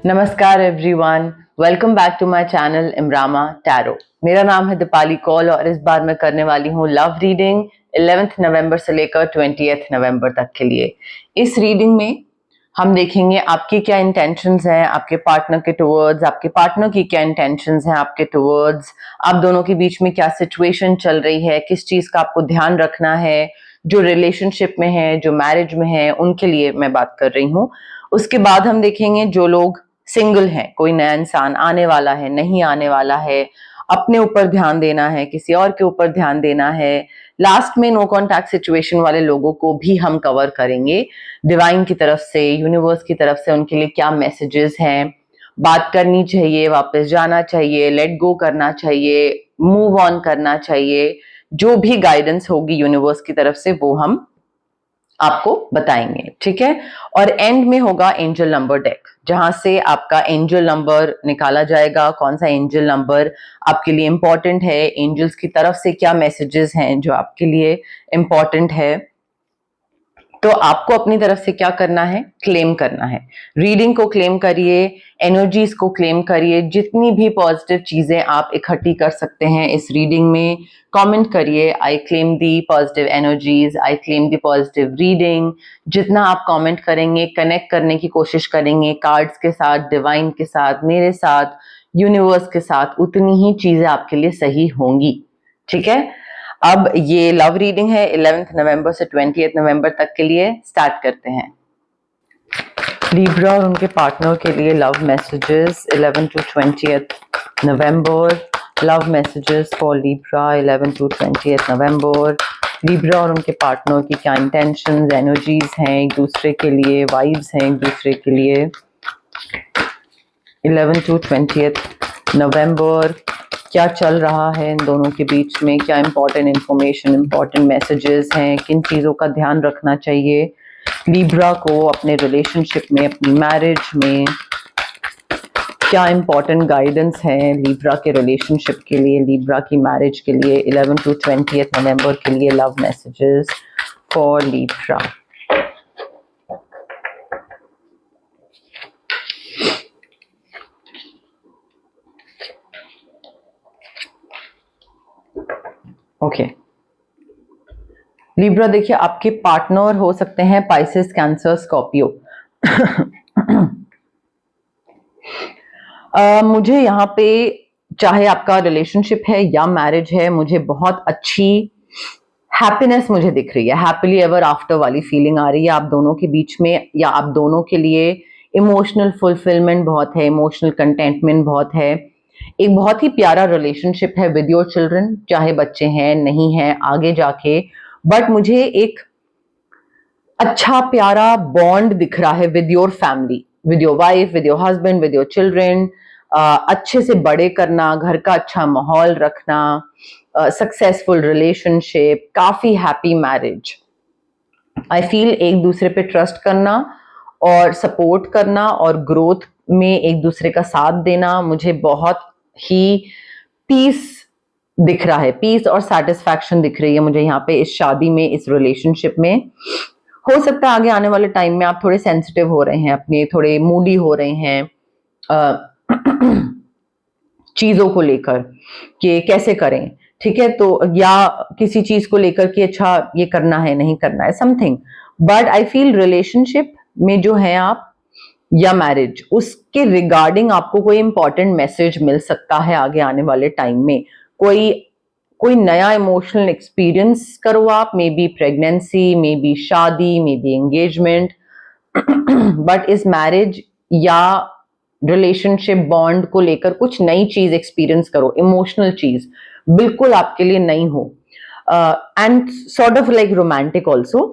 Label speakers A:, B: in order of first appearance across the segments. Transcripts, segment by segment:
A: नमस्कार everyone, welcome back to my channel इमरामा tarot. मेरा नाम है दीपाली कौल और इस बार मैं करने वाली हूँ लव रीडिंग 11 नवंबर से लेकर 20 नवंबर तक के लिए। इस रीडिंग में हम देखेंगे आपकी क्या इंटेंशंस हैं आपके पार्टनर के टुवर्ड्स, आपके पार्टनर की क्या इंटेंशंस हैं आपके टुवर्ड्स, आप दोनों के बीच में क्या सिचुएशन चल रही है, किस चीज का आपको ध्यान रखना है, जो रिलेशनशिप में है, जो मैरिज में है, उनके लिए मैं बात कर रही हूँ। उसके बाद हम देखेंगे जो लोग सिंगल है, कोई नया इंसान आने वाला है, नहीं आने वाला है, अपने ऊपर ध्यान देना है, किसी और के ऊपर ध्यान देना है। लास्ट में नो कॉन्टैक्ट सिचुएशन वाले लोगों को भी हम कवर करेंगे। डिवाइन की तरफ से, यूनिवर्स की तरफ से उनके लिए क्या मैसेजेस हैं, बात करनी चाहिए, वापस जाना चाहिए, लेट गो करना चाहिए, मूव ऑन करना चाहिए, जो भी गाइडेंस होगी यूनिवर्स की तरफ से वो हम आपको बताएंगे, ठीक है। और एंड में होगा एंजल नंबर डेक, जहां से आपका एंजल नंबर निकाला जाएगा, कौन सा एंजल नंबर आपके लिए इंपॉर्टेंट है, एंजल्स की तरफ से क्या मैसेजेस हैं जो आपके लिए इंपॉर्टेंट है। तो आपको अपनी तरफ से क्या करना है, क्लेम करना है। रीडिंग को क्लेम करिए, एनर्जीज को क्लेम करिए, जितनी भी पॉजिटिव चीजें आप इकट्ठी कर सकते हैं इस रीडिंग में कमेंट करिए। I claim the positive energies, I claim the positive reading. जितना आप कमेंट करेंगे, कनेक्ट करने की कोशिश करेंगे कार्ड्स के साथ, डिवाइन के साथ, मेरे साथ, यूनिवर्स के साथ, उतनी ही चीजें आपके लिए सही होंगी, ठीक है। अब ये लव रीडिंग है 11 नवंबर से 20 नवंबर तक के लिए। स्टार्ट करते हैं। लिब्रा और उनके पार्टनर के लिए love messages 11 to 20 November. Love messages for Libra 11 to 20 November. Libra और उनके पार्टनर की क्या इंटेंशंस, एनर्जीज हैं एक दूसरे के लिए, वाइब्स हैं एक दूसरे के लिए 11 to 20 नवंबर। क्या चल रहा है इन दोनों के बीच में, क्या इंपॉर्टेंट इंफॉर्मेशन, इंपॉर्टेंट मैसेजेस हैं, किन चीज़ों का ध्यान रखना चाहिए लिब्रा को अपने रिलेशनशिप में, अपनी मैरिज में। क्या इंपॉर्टेंट गाइडेंस है लिब्रा के रिलेशनशिप के लिए, लिब्रा की मैरिज के लिए 11 to 20 नवंबर के लिए love messages for Libra. Okay Libra, देखिए आपके पार्टनर हो सकते हैं पाइसेस, कैंसर, स्कॉर्पियो। मुझे यहाँ पे चाहे आपका रिलेशनशिप है या मैरिज है, मुझे बहुत अच्छी हैप्पीनेस मुझे दिख रही है, हैप्पीली एवर आफ्टर वाली फीलिंग आ रही है आप दोनों के बीच में, या आप दोनों के लिए इमोशनल फुलफिलमेंट बहुत है, इमोशनल कंटेंटमेंट बहुत है। एक बहुत ही प्यारा रिलेशनशिप है विद योर चिल्ड्रन, चाहे बच्चे हैं नहीं हैं आगे जाके, बट मुझे एक अच्छा प्यारा बॉन्ड दिख रहा है with your family, with your wife, with your husband, with your children. अच्छे से बड़े करना, घर का अच्छा माहौल रखना, सक्सेसफुल रिलेशनशिप, काफी हैप्पी मैरिज। आई फील एक दूसरे पे ट्रस्ट करना और सपोर्ट करना और ग्रोथ में एक दूसरे का साथ देना, मुझे बहुत ही पीस दिख रहा है, पीस और सेटिस्फैक्शन दिख रही है मुझे यहाँ पे इस शादी में, इस रिलेशनशिप में। हो सकता है आगे आने वाले टाइम में आप थोड़े सेंसिटिव हो रहे हैं, अपने थोड़े मूडी हो रहे हैं चीजों को लेकर कि कैसे करें, ठीक है। तो या किसी चीज को लेकर कि अच्छा ये करना है नहीं करना है something, but I feel relationship में जो है आप या मैरिज, उसके रिगार्डिंग आपको कोई इंपॉर्टेंट मैसेज मिल सकता है आगे आने वाले टाइम में। कोई कोई नया इमोशनल एक्सपीरियंस करो आप, may be pregnancy, may be शादी, मे बी एंगेजमेंट, बट इस मैरिज या रिलेशनशिप बॉन्ड को लेकर कुछ नई चीज एक्सपीरियंस करो, इमोशनल चीज बिल्कुल आपके लिए नई हो, and sort of like romantic also.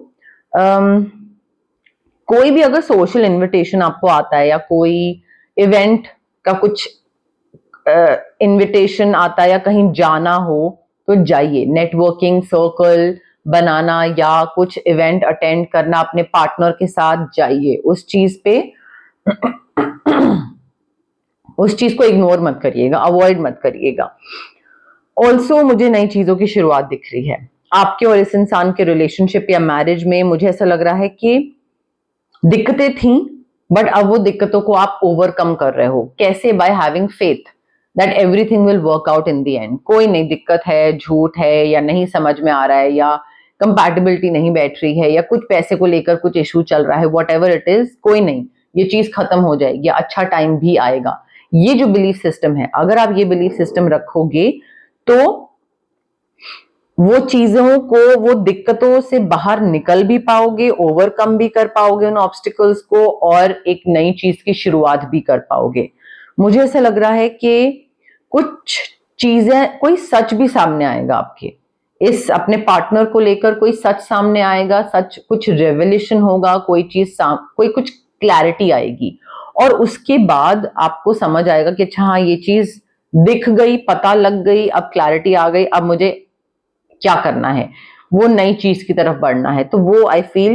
A: कोई भी अगर सोशल इनविटेशन आपको आता है या कोई इवेंट का कुछ इनविटेशन आता है या कहीं जाना हो तो जाइए, नेटवर्किंग सर्कल बनाना या कुछ इवेंट अटेंड करना अपने पार्टनर के साथ जाइए, उस चीज पे उस चीज को इग्नोर मत करिएगा, अवॉइड मत करिएगा। ऑल्सो मुझे नई चीजों की शुरुआत दिख रही है आपके और इस इंसान के रिलेशनशिप या मैरिज में। मुझे ऐसा लग रहा है कि दिक्कतें थी बट अब वो दिक्कतों को आप ओवरकम कर रहे हो। कैसे? By having faith that everything will work out in the end. कोई नहीं दिक्कत है, झूठ है, या नहीं समझ में आ रहा है, या कंपैटिबिलिटी नहीं बैठ रही है, या कुछ पैसे को लेकर कुछ इशू चल रहा है, वट एवर इट इज, कोई नहीं, ये चीज खत्म हो जाएगी, अच्छा टाइम भी आएगा। ये जो बिलीफ सिस्टम है, अगर आप ये बिलीफ सिस्टम रखोगे तो वो चीजों को, वो दिक्कतों से बाहर निकल भी पाओगे, ओवरकम भी कर पाओगे उन ऑब्स्टिकल्स को, और एक नई चीज की शुरुआत भी कर पाओगे। मुझे ऐसा लग रहा है कि कुछ चीजें, कोई सच भी सामने आएगा आपके, इस अपने पार्टनर को लेकर कोई सच सामने आएगा, सच, कुछ रेवल्यूशन होगा, कोई चीज कोई कुछ क्लैरिटी आएगी, और उसके बाद आपको समझ आएगा कि अच्छा हाँ, ये चीज दिख गई, पता लग गई, अब क्लैरिटी आ गई, अब मुझे क्या करना है, वो नई चीज की तरफ बढ़ना है। तो वो आई फील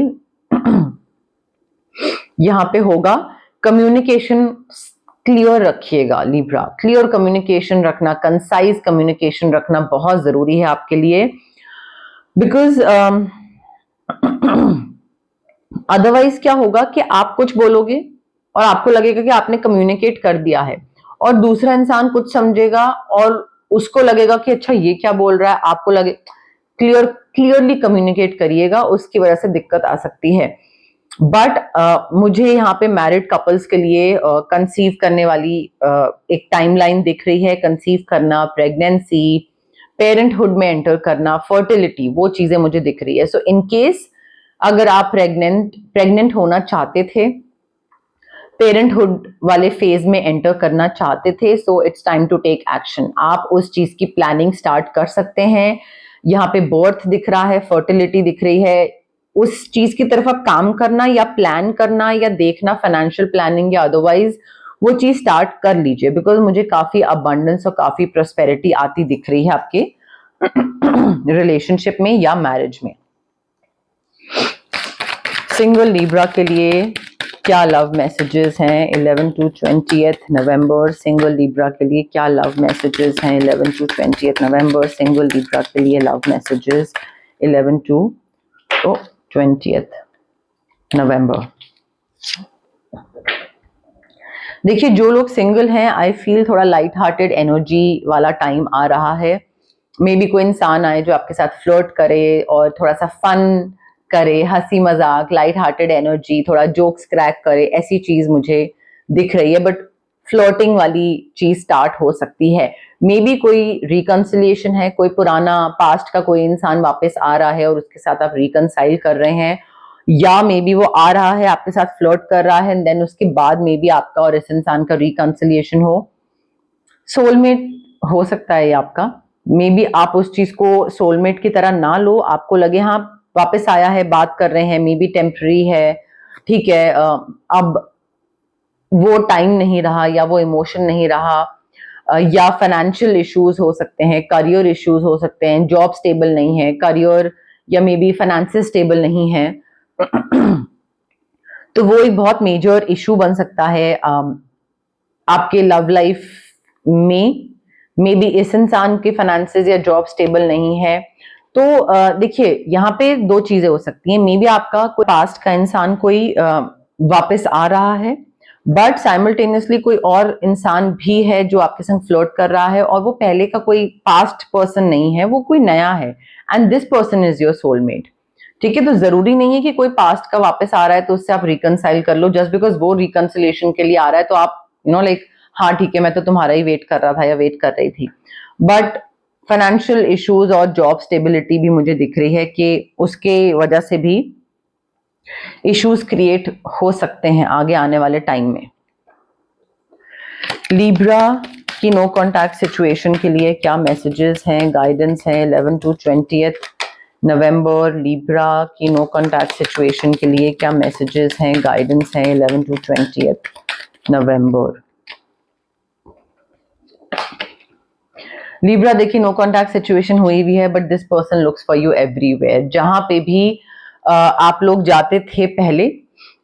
A: यहां पे होगा। कम्युनिकेशन क्लियर रखिएगा लिब्रा, क्लियर कम्युनिकेशन रखना, कंसाइज कम्युनिकेशन रखना बहुत जरूरी है आपके लिए, बिकॉज अदरवाइज क्या होगा कि आप कुछ बोलोगे और आपको लगेगा कि आपने कम्युनिकेट कर दिया है, और दूसरा इंसान कुछ समझेगा और उसको लगेगा कि अच्छा ये क्या बोल रहा है, आपको लगे। क्लियरली कम्युनिकेट करिएगा, उसकी वजह से दिक्कत आ सकती है। बट मुझे यहाँ पे मैरिड कपल्स के लिए कंसीव करने वाली एक टाइमलाइन दिख रही है। कंसीव करना, प्रेगनेंसी, पेरेंटहुड में एंटर करना, फर्टिलिटी, वो चीजें मुझे दिख रही है। सो इन केस अगर आप प्रेग्नेंट होना चाहते थे, पेरेंटहुड वाले फेज में एंटर करना चाहते थे, so it's time to take action. आप उस चीज की प्लानिंग स्टार्ट कर सकते हैं। यहाँ पे बर्थ दिख रहा है, फर्टिलिटी दिख रही है, उस चीज की तरफ आप काम करना या प्लान करना या देखना, फाइनेंशियल प्लानिंग या अदरवाइज, वो चीज स्टार्ट कर लीजिए, बिकॉज मुझे काफी अबंडेंस और काफी प्रोस्पेरिटी आती दिख रही है आपके रिलेशनशिप में या मैरिज में। सिंगल लिब्रा के लिए क्या लव मैसेजेस हैं 11 to 20th November? Single Libra के लिए क्या लव मैसेजेस हैं 11 to 20th November? Single Libra के लिए लव मैसेजेस 11 to 20th नवंबर। देखिए, जो लोग सिंगल हैं, आई फील थोड़ा लाइट हार्टेड एनर्जी वाला टाइम आ रहा है। मे बी कोई इंसान आए जो आपके साथ फ्लर्ट करे और थोड़ा सा फन करे, हंसी मजाक, लाइट हार्टेड एनर्जी, थोड़ा जोक्स क्रैक करे, ऐसी चीज मुझे दिख रही है। बट फ्लर्टिंग वाली चीज स्टार्ट हो सकती है। मे बी कोई रिकंसिलिएशन है, कोई पुराना पास्ट का कोई इंसान वापस आ रहा है और उसके साथ आप रिकंसाइल कर रहे हैं, या मे बी वो आ रहा है आपके साथ फ्लर्ट कर रहा है, एंड देन उसके बाद मे बी आपका और इस इंसान का रिकंसिलिएशन हो। सोलमेट हो सकता है ये आपका। मे बी आप उस चीज को सोलमेट की तरह ना लो, आपको लगे हाँ वापस आया है, बात कर रहे हैं, मे बी टेम्पररी है, ठीक है, अब वो टाइम नहीं रहा या वो इमोशन नहीं रहा, या फाइनेंशियल इश्यूज हो सकते हैं, करियर इश्यूज हो सकते हैं, जॉब स्टेबल नहीं है, करियर या मे बी फाइनेंसेस स्टेबल नहीं है तो वो एक बहुत मेजर इशू बन सकता है आपके लव लाइफ में। मे बी इस इंसान के फाइनेंसेस या जॉब स्टेबल नहीं है। तो देखिए, यहाँ पे दो चीजें हो सकती हैं। मे बी आपका कोई पास्ट का इंसान कोई वापस आ रहा है, बट साइमल्टेनियसली कोई और इंसान भी है जो आपके संग फ्लर्ट कर रहा है, और वो पहले का कोई पास्ट पर्सन नहीं है, वो कोई नया है, and this person is your soulmate. ठीक है, तो जरूरी नहीं है कि कोई पास्ट का वापस आ रहा है तो उससे आप रिकंसाइल कर लो। जस्ट बिकॉज वो रिकंसिलेशन के लिए आ रहा है तो आप लाइक हाँ ठीक है, मैं तो तुम्हारा ही वेट कर रहा था या वेट कर रही थी। बट फाइनेंशियल इश्यूज और जॉब स्टेबिलिटी भी मुझे दिख रही है कि उसके वजह से भी इश्यूज क्रिएट हो सकते हैं आगे आने वाले टाइम में। लिब्रा की नो कॉन्टैक्ट सिचुएशन के लिए क्या मैसेजेस हैं, गाइडेंस हैं 11 to 20th नवंबर? लिब्रा की नो कॉन्टैक्ट सिचुएशन के लिए क्या मैसेजेस हैं, गाइडेंस हैं 11 to 20th नवंबर? लिब्रा, देखिए, नो कॉन्टैक्ट सिचुएशन हुई भी है, but this person looks for you everywhere. जहां पे भी आप लोग जाते थे पहले,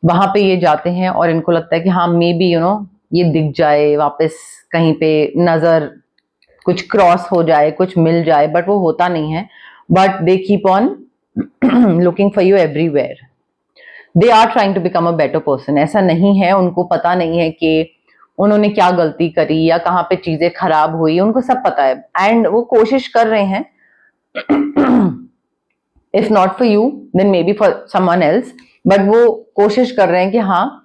A: वहां पे ये जाते हैं और इनको लगता है कि हाँ मे बी ये दिख जाए वापस, कहीं पे नजर कुछ क्रॉस हो जाए, कुछ मिल जाए, बट वो होता नहीं है। But they keep on looking for you everywhere. They are trying to become a better person. ऐसा नहीं है उनको पता नहीं है कि उन्होंने क्या गलती करी या कहाँ पे चीजें खराब हुई, उनको सब पता है एंड वो कोशिश कर रहे हैं। If not for you then maybe for someone else, but वो कोशिश कर रहे हैं कि हाँ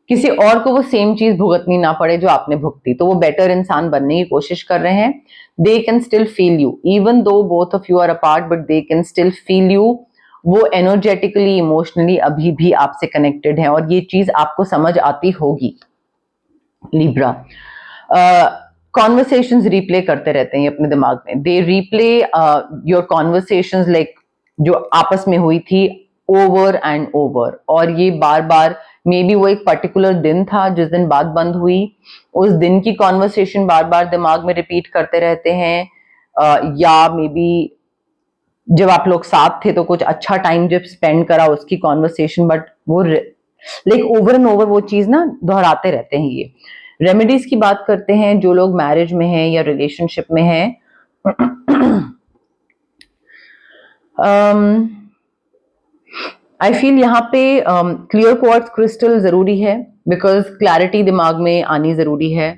A: किसी और को वो सेम चीज भुगतनी ना पड़े जो आपने भुगती, तो वो बेटर इंसान बनने की कोशिश कर रहे हैं। They can still feel you even though both of you are apart, but they can still feel you. वो एनर्जेटिकली इमोशनली अभी भी आपसे कनेक्टेड है और ये चीज आपको समझ आती होगी। लिब्रा कॉन्वर्सेशंस रिप्ले करते रहते हैं अपने दिमाग में। दे रिप्ले योर कॉन्वर्सेशंस लाइक जो आपस में हुई थी ओवर एंड ओवर, और ये बार बार मे बी वो एक पर्टिकुलर दिन था जिस दिन बात बंद हुई, उस दिन की कॉन्वर्सेशन बार बार दिमाग में रिपीट करते रहते हैं। या मे बी जब आप लोग साथ थे तो कुछ अच्छा टाइम जब स्पेंड करा उसकी कॉन्वर्सेशन, बट वो लाइक ओवर एंड ओवर वो चीज ना दोहराते रहते हैं। ये रेमेडीज की बात करते हैं जो लोग मैरिज में हैं या रिलेशनशिप में हैं। आई फील यहाँ पे क्लियर क्वार्ट्ज क्रिस्टल जरूरी है, बिकॉज क्लैरिटी दिमाग में आनी जरूरी है।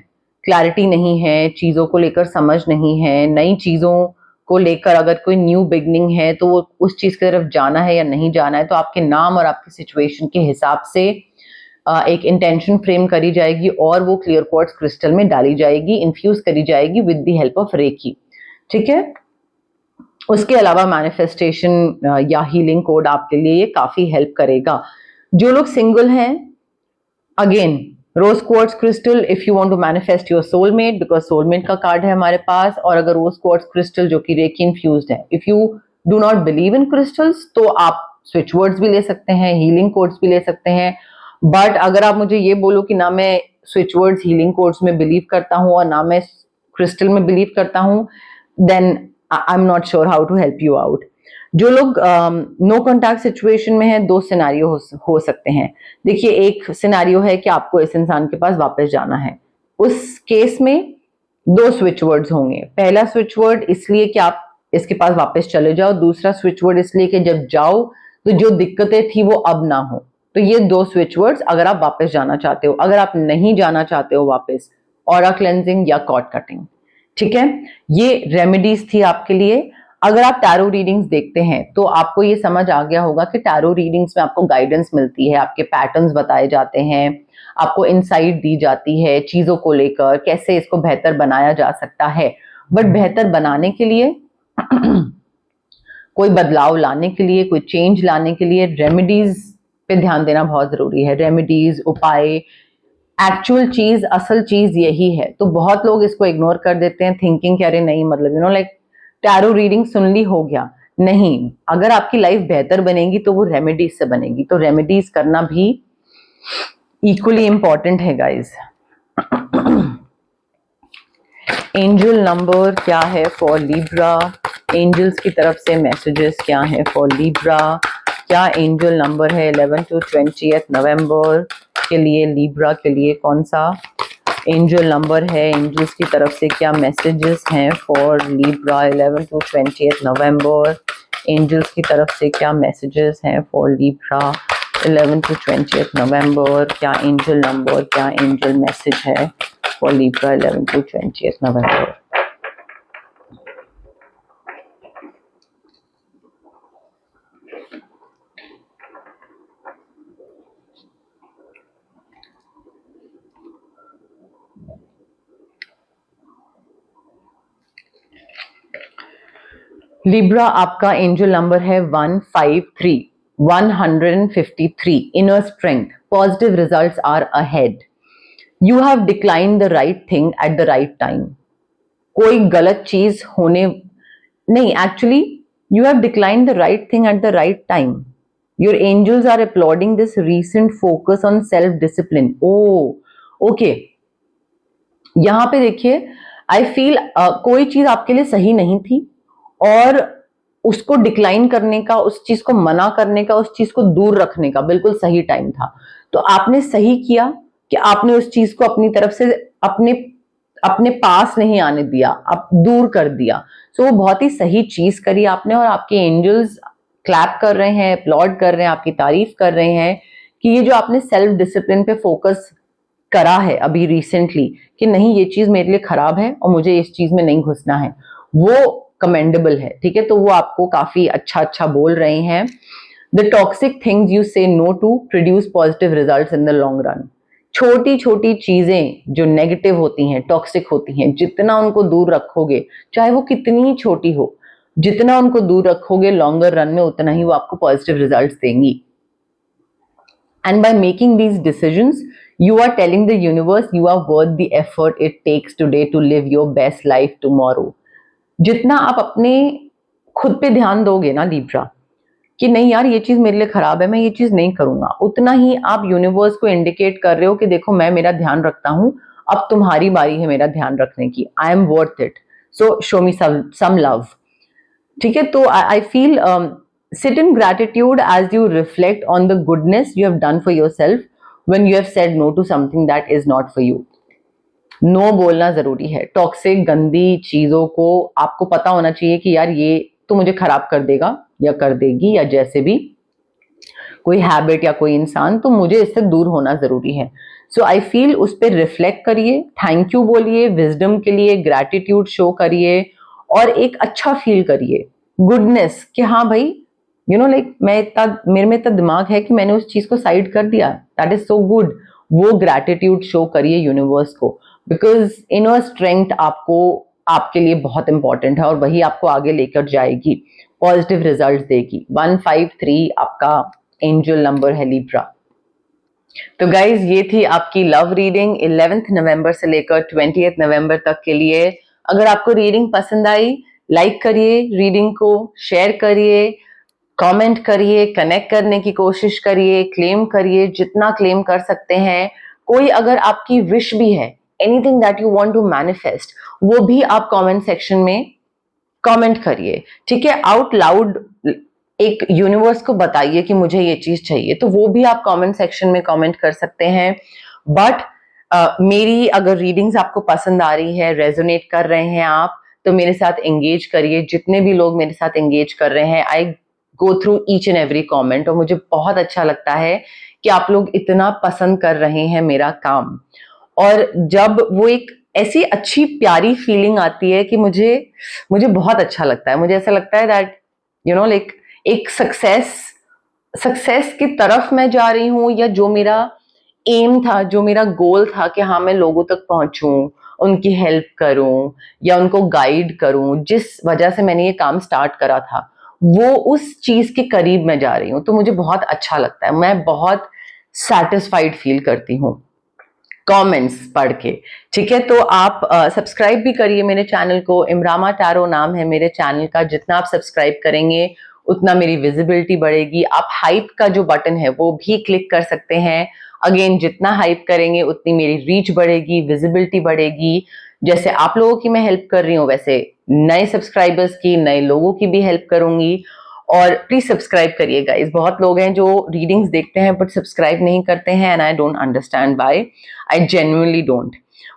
A: क्लैरिटी नहीं है, चीजों को लेकर समझ नहीं है, नई चीजों को लेकर अगर कोई न्यू बिगनिंग है तो वो उस चीज की तरफ जाना है या नहीं जाना है, तो आपके नाम और आपकी सिचुएशन के हिसाब से एक इंटेंशन फ्रेम करी जाएगी और वो क्लियर क्वार्ट्ज क्रिस्टल में डाली जाएगी, इन्फ्यूज करी जाएगी with the help of reiki. ठीक है, उसके अलावा मैनिफेस्टेशन या हीलिंग कोड आपके लिए ये काफी हेल्प करेगा। जो लोग सिंगल हैं, again rose quartz crystal if you want to manifest your soulmate, because soulmate का कार्ड है हमारे पास। और अगर रोज क्वार्ट्ज क्रिस्टल जो कि रेकी इन्फ्यूज्ड है, if you do not believe in crystals तो आप स्विच वर्ड्स भी ले सकते हैं, हीलिंग कोड्स भी ले सकते हैं। बट अगर आप मुझे ये बोलो कि ना मैं स्विच वर्ड्स हीलिंग कोड्स में बिलीव करता हूँ और ना मैं क्रिस्टल में बिलीव करता हूँ, then I am not sure how to help you out. जो लोग नो कॉन्टैक्ट सिचुएशन में हैं, दो सिनेरियो हो सकते हैं। देखिए, एक सिनेरियो है कि आपको इस इंसान के पास वापस जाना है। उस केस में दो स्विच वर्ड्स होंगे। पहला स्विच वर्ड इसलिए कि आप इसके पास वापस चले जाओ, दूसरा स्विच वर्ड इसलिए कि जब जाओ तो जो दिक्कतें थी वो अब ना हो। तो ये दो स्विच वर्ड्स अगर आप वापस जाना चाहते हो। अगर आप नहीं जाना चाहते हो वापस, ऑरा क्लेंजिंग या कॉर्ड कटिंग। ठीक है, ये रेमेडीज थी आपके लिए। अगर आप टैरो रीडिंग्स देखते हैं तो आपको ये समझ आ गया होगा कि टैरो रीडिंग्स में आपको गाइडेंस मिलती है, आपके पैटर्न्स बताए जाते हैं, आपको इंसाइट दी जाती है चीजों को लेकर, कैसे इसको बेहतर बनाया जा सकता है। बट बेहतर बनाने के लिए कोई बदलाव लाने के लिए, कोई चेंज लाने के लिए रेमेडीज पे ध्यान देना बहुत जरूरी है। रेमेडीज, उपाय, एक्चुअल चीज, असल चीज यही है। तो बहुत लोग इसको इग्नोर कर देते हैं थिंकिंग कि अरे नहीं, मतलब लाइक टैरो रीडिंग सुन ली हो गया। नहीं, अगर आपकी लाइफ बेहतर बनेगी तो वो रेमेडीज से बनेगी। तो रेमेडीज करना भी इक्वली इंपॉर्टेंट है गाइस। एंजल नंबर क्या है फॉर लिब्रा? एंजल्स की तरफ से मैसेजेस क्या है फॉर लिब्रा? क्या एंजल नंबर है 11 to 20 नवंबर के लिए? लिब्रा के लिए कौन सा एंजल नंबर है? एंजल्स की तरफ से क्या मैसेजेस हैं for Libra 11 to 20 November? Angels की तरफ से क्या मैसेजेस हैं फॉर लिब्रा 11 to 20 नवंबर? क्या एंजल नंबर, क्या एंजल मैसेज है for Libra 11 to 20 November? Libra, आपका एंजल नंबर है 153, 153। Inner strength, positive results are ahead. You have decline the right thing at the right time. कोई गलत चीज होने नहीं, actually you have decline the right thing at the right time. Your angels are uploading this recent focus on self discipline. Oh okay, यहां पे देखिए, I feel कोई चीज आपके लिए सही नहीं थी और उसको डिक्लाइन करने का, उस चीज को मना करने का, उस चीज को दूर रखने का बिल्कुल सही टाइम था। तो आपने सही किया कि आपने उस चीज को अपनी तरफ से अपने अपने पास नहीं आने दिया, आप दूर कर दिया। सो वो बहुत ही सही चीज करी आपने और आपके एंजल्स क्लैप कर रहे हैं, अपलॉड कर रहे हैं, आपकी तारीफ कर रहे हैं कि ये जो आपने सेल्फ डिसिप्लिन पे फोकस करा है अभी रिसेंटली कि नहीं ये चीज मेरे लिए खराब है और मुझे इस चीज में नहीं घुसना है, वो कमेंडेबल है। ठीक है, तो वो आपको काफी अच्छा अच्छा बोल रहे हैं। The toxic things you say no to produce positive results in the long run. छोटी छोटी चीजें जो नेगेटिव होती हैं, टॉक्सिक होती हैं, जितना उनको दूर रखोगे, चाहे वो कितनी ही छोटी हो, जितना उनको दूर रखोगे लॉन्गर रन में उतना ही वो आपको पॉजिटिव रिजल्ट्स देंगी। And by making these decisions, you are telling the universe you are worth the effort it takes today to live your best life tomorrow. जितना आप अपने खुद पे ध्यान दोगे ना दीपरा, कि नहीं यार ये चीज मेरे लिए खराब है, मैं ये चीज नहीं करूंगा, उतना ही आप यूनिवर्स को इंडिकेट कर रहे हो कि देखो मैं मेरा ध्यान रखता हूं, अब तुम्हारी बारी है मेरा ध्यान रखने की। I am worth it, so show me some love. ठीक है, तो I feel sit in gratitude as you reflect on the goodness you have done for yourself when you have said no to something that is not for you. No बोलना जरूरी है। Toxic गंदी चीजों को आपको पता होना चाहिए कि यार ये तो मुझे खराब कर देगा या कर देगी, या जैसे भी कोई हैबिट या कोई इंसान, तो मुझे इससे दूर होना जरूरी है। सो आई फील उस पर रिफ्लेक्ट करिए, थैंक यू बोलिए, विजडम के लिए ग्रैटिट्यूड शो करिए और एक अच्छा फील करिए, गुडनेस कि हाँ भाई लाइक मैं इतना, मेरे में इतना दिमाग है कि मैंने उस चीज को साइड कर दिया, दैट इज सो गुड। वो ग्रैटिट्यूड शो करिए यूनिवर्स को, बिकॉज इनर स्ट्रेंथ आपको, आपके लिए बहुत इंपॉर्टेंट है और वही आपको आगे लेकर जाएगी, पॉजिटिव रिजल्ट देगी। 153 आपका एंजल नंबर है लिब्रा। तो गाइज ये थी आपकी लव रीडिंग 11 नवंबर से लेकर 20 नवंबर तक के लिए। अगर आपको रीडिंग पसंद आई, लाइक करिए, रीडिंग को शेयर करिए, कमेंट करिए, कनेक्ट करने की कोशिश करिए, क्लेम करिए जितना क्लेम कर सकते हैं। कोई अगर आपकी विश भी है, anything that you want to manifest, वो भी आप कमेंट सेक्शन में कमेंट करिए। ठीक है, आउट लाउड एक यूनिवर्स को बताइए कि मुझे ये चीज चाहिए, तो वो भी आप कमेंट सेक्शन में कमेंट कर सकते हैं। बट मेरी अगर रीडिंग्स आपको पसंद आ रही है, रेजोनेट कर रहे हैं आप, तो मेरे साथ एंगेज करिए। जितने भी लोग मेरे साथ एंगेज कर रहे हैं, I go through each and every comment, और मुझे बहुत अच्छा लगता है कि आप लोग इतना पसंद कर रहे हैं मेरा काम। और जब वो एक ऐसी अच्छी प्यारी फीलिंग आती है कि मुझे बहुत अच्छा लगता है। मुझे ऐसा लगता है दैट लाइक एक सक्सेस की तरफ मैं जा रही हूँ, या जो मेरा एम था, जो मेरा गोल था कि हाँ मैं लोगों तक पहुंचूं, उनकी हेल्प करूं या उनको गाइड करूं, जिस वजह से मैंने ये काम स्टार्ट करा था, वो उस चीज के करीब मैं जा रही हूँ। तो मुझे बहुत अच्छा लगता है, मैं बहुत सेटिस्फाइड फील करती हूँ कमेंट्स पढ़ के। ठीक है, तो आप सब्सक्राइब भी करिए मेरे चैनल को। इमरामा टैरो नाम है मेरे चैनल का। जितना आप सब्सक्राइब करेंगे उतना मेरी विजिबिलिटी बढ़ेगी। आप हाइप का जो बटन है वो भी क्लिक कर सकते हैं। अगेन, जितना हाइप करेंगे उतनी मेरी रीच बढ़ेगी, विजिबिलिटी बढ़ेगी। जैसे आप लोगों की मैं हेल्प कर रही हूँ, वैसे नए सब्सक्राइबर्स की, नए लोगों की भी हेल्प करूंगी। और प्लीज सब्सक्राइब करिए गाइस। बहुत लोग हैं जो रीडिंग्स देखते हैं बट सब्सक्राइब नहीं करते हैं, and I don't understand why, I genuinely don't.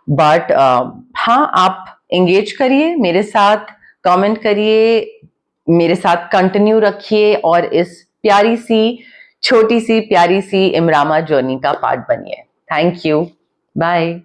A: But हाँ, आप एंगेज करिए मेरे साथ, कमेंट करिए, मेरे साथ कंटिन्यू रखिए और इस प्यारी सी, छोटी सी, प्यारी सी इमरामा जर्नी का पार्ट बनिए। Thank you, bye.